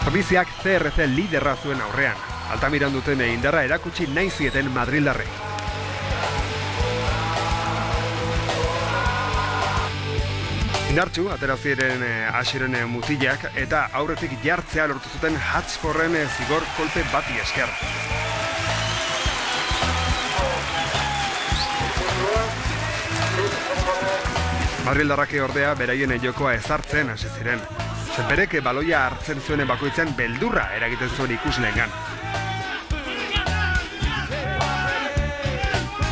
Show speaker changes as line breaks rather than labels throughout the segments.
Ordiziak CRC liderra zuen aurrean. Altamiran duten indarra erakutsi nahi zieten madrildarrei. Indartsu, atera ziren hasiren mutilak eta aurretik jartzea lortu zuten Hatchforren zigor kolpe bati esker. Madrildarrake ordea beraien jokoa ezartzen hasi ziren. Senperek baloia hartzen zuen bakoitzean beldurra eragiten zuen ikusleengan.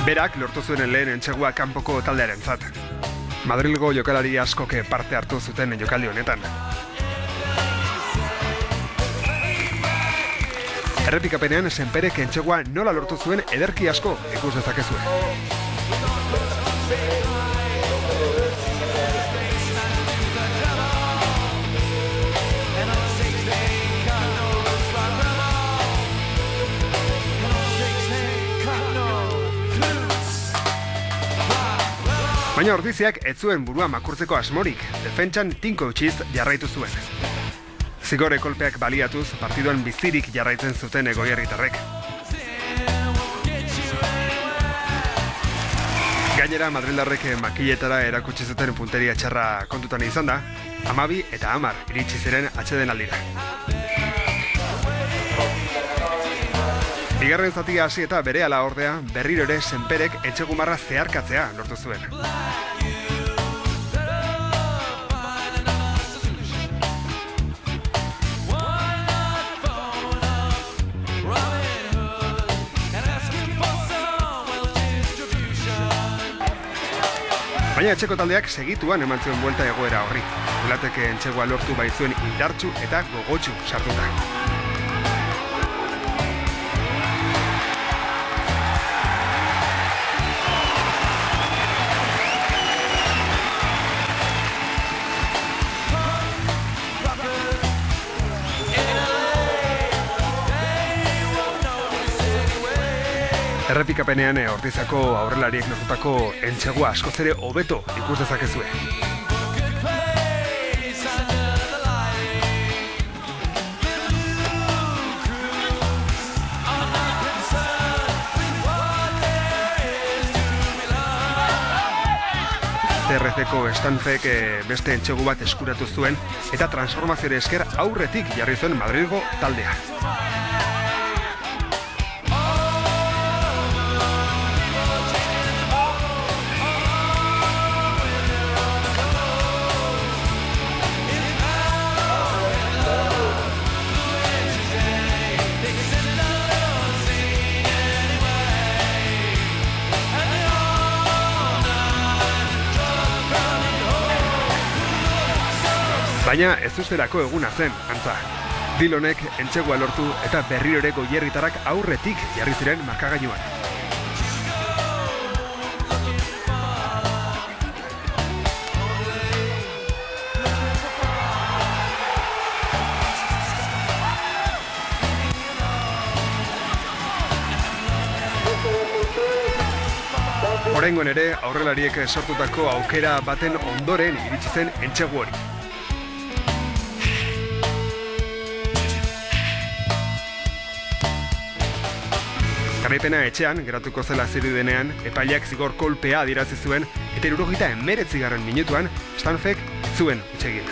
Berak lortu zuen lehen entsegua kanpoko taldearentzat. Madrilgo jokalari askok parte hartu zuten jokaldi honetan. Errepikapenean Senperek entsegua nola lortu zuen ederki asko ikus dezakezue. Baina Ordiziak ez zuen burua makurtzeko asmorik, defentsan tinko utziz jarraitu zuen. Zigore kolpeak baliatuz, partiduan bizirik jarraitzen zuten goierritarrek. Gainera, madrildarrek makiletara erakutsi zuten punteria txarra kontutan izan da, 12 eta 10 iritsi ziren atsedeen aldira. Bigarren zatia hasi eta berehala ordea, berriro ere Senperek etxegumarra zeharkatzea lortu zuen. Baina etxeko taldeak segituan eman zuen buelta egoera horri. Ulateke entsegua lortu baitzuen indartsu eta gogotsu sartuta. Errepikapenean Ordizako aurrelariek lortutako entsegua askoz ere hobeto ikus dezakezue. CRC-ko Stanfek beste entsegu bat eskuratu zuen eta transformazioare esker aurretik jarri zuen Madrilgo taldea. Baina ez usterako eguna zen, antza. Dilonek entsegua lortu eta berriro ere goierritarrak aurretik jarri ziren markagailuan. Oraingoan ere aurrelariek sortutako aukera baten ondoren iritsi zen entsegu hori. Garaipena etxean, geratuko zela zirudenean, epaileak zigor kolpea adierazi zuen eta 79. minutuan Stanfek zuen hutsegin.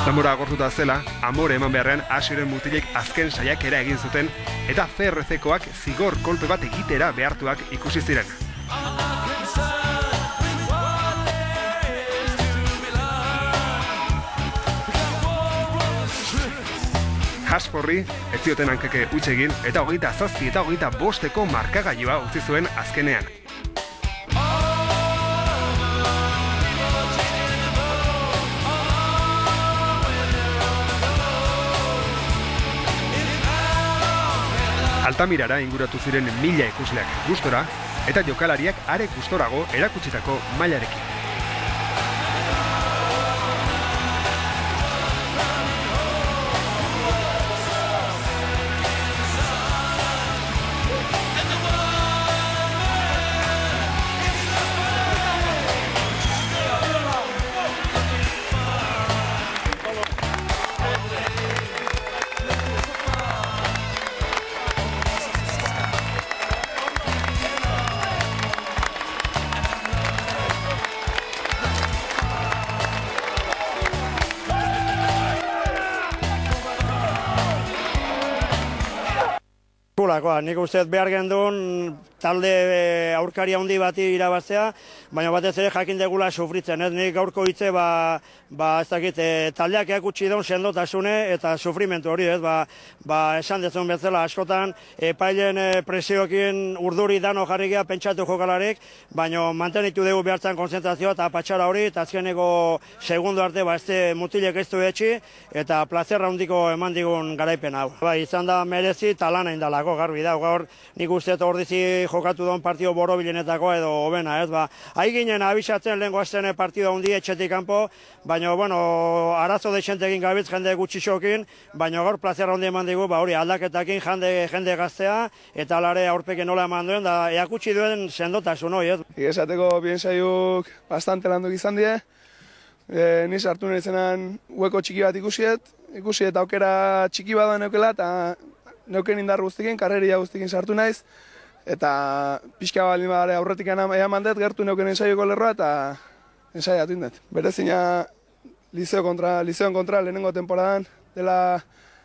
Zamora agortuta zela, amore eman beharrean hasiren mutilek azken saiakera egin zuten eta CRC-koak zigor kolpe bat egitera behartuak ikusi ziren. Hatchforri ez zioten hankeke huts egin eta 27 eta 25 markagailua utzi zuen azkenean. Altamirara inguratu ziren 1000 ikusleak gustora eta jokalariak are gustorago erakutsitako mailarekin.
delakoa. Nik uste behar gendun talde aurkari handi bati irabaztea, baina batez ere jakin degula sufritzen. Nik gaurko hitze, ez dakit, taldeak erakutsi daun sendotasune eta sufrimentu hori, esan dezun bezala askotan, epailen presioekin urduri dano jarri geha pentsatu jokalarik, baina mantenitu dugu behartzen konzentrazioa eta patxara hori, eta azkeneko segundo arte ez mutilek ez du etxi, eta plazerra handiko eman digun garaipen hau. Izan da merezi talana indalako, garbi da, gaur nik uste ordizi jokatu duen partio borobilenetako edo hobena, Hai ginen abisatzen lehenko azten partio handi etxetik kanpo, baina, arazo deixentekin gabitz jende gutxixokin, baina gaur plazerra handi eman digu, hori aldaketakin jende gaztea, eta alare aurpeke nola eman duen, da eakutsi duen sendotasun hori,
Esateko bien saiuk bastante landuk izan die, ni sartu nirezenan hueko txiki bat ikusi eta aukera txiki bat da neukela, eta neuken indar guztikin, karreria guztikin sartu naiz, eta pixka baldin badare aurretik eman dut, gertu neuken ensaioko lerroa, eta ensaiatu indet. Berezina Lizeon kontra lehenengo temporadan, dela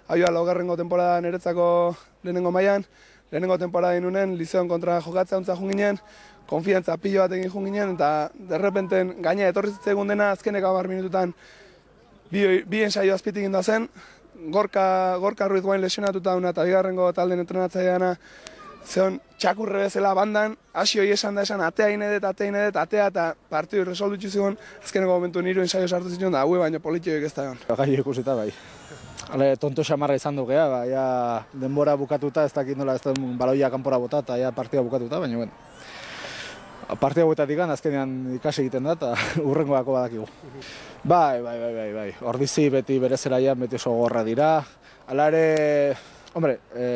aioa laugarrengo temporadan niretzako lehenengo mailan, lehenengo temporada inunen Lizeon kontra jokatzea untza jun ginen, konfiantza pilo batekin jun ginen, eta derrepenten gaina etorri zitzegun dena azkeneko 10 minututan bi ensaio azpitik inda zen, Gorka Ruiz guain lesionatuta duna eta bigarrengo talden entrenatzaileana zeon txakurre bezala bandan, hasi hori esan atea inedet, atea eta partidu resoldu zigun, azkeneko momentu niru ensaio sartu zituen da, baina politioek ez da egon.
Gai ikusita bai. Tonto xamarra izan dukea, ja denbora bukatuta, ez dakit nola ez da baloia kanpora bota eta ja partida bukatuta, baina bueno. Partida buetatik azkenean ikasi egiten da eta urrengoako badakigu. Bai. Ordizi beti bere zelaian beti oso gorra dira. Hala ere,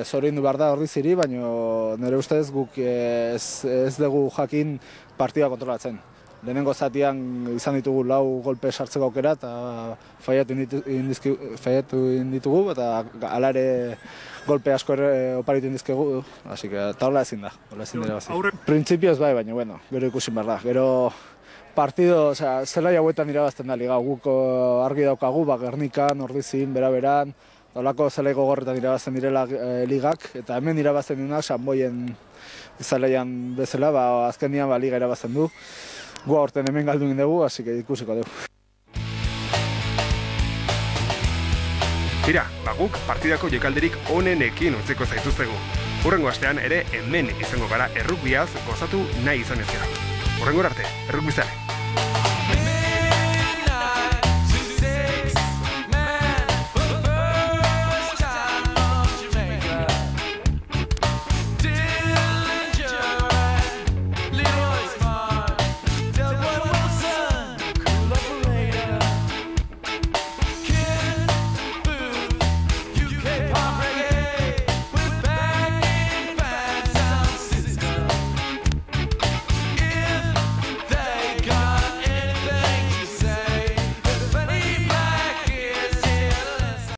zorindu behar da ordiziri, baina nire ustez guk ez dugu jakin partida kontrolatzen. Lehenengo zatian izan ditugu 4 golpe sartzeko aukera eta faiatu inditugu eta hala ere golpe asko oparitu indizkegu, así que taula ezin da, Printzipioz bai, baina bueno, gero ikusin behar da. Gero partido, zelai hauetan irabazten da liga, guk argi daukagu, Gernikan, Ordizin, bera-beran, olako zelai gogorretan irabazten direla ligak, eta hemen irabazten duenak Sanboien zelaian bezala, azkenian liga irabazten du. Gu aurten hemen galdu egin dugu, así que ikusiko dugu.
Tira, guk partidako jokaldirik onenekin utziko zaituztegu. Hurrengo astean ere hemen izango gara errukbiaz gozatu nahi izan ezkero. Hurrengo arte, errukbizale!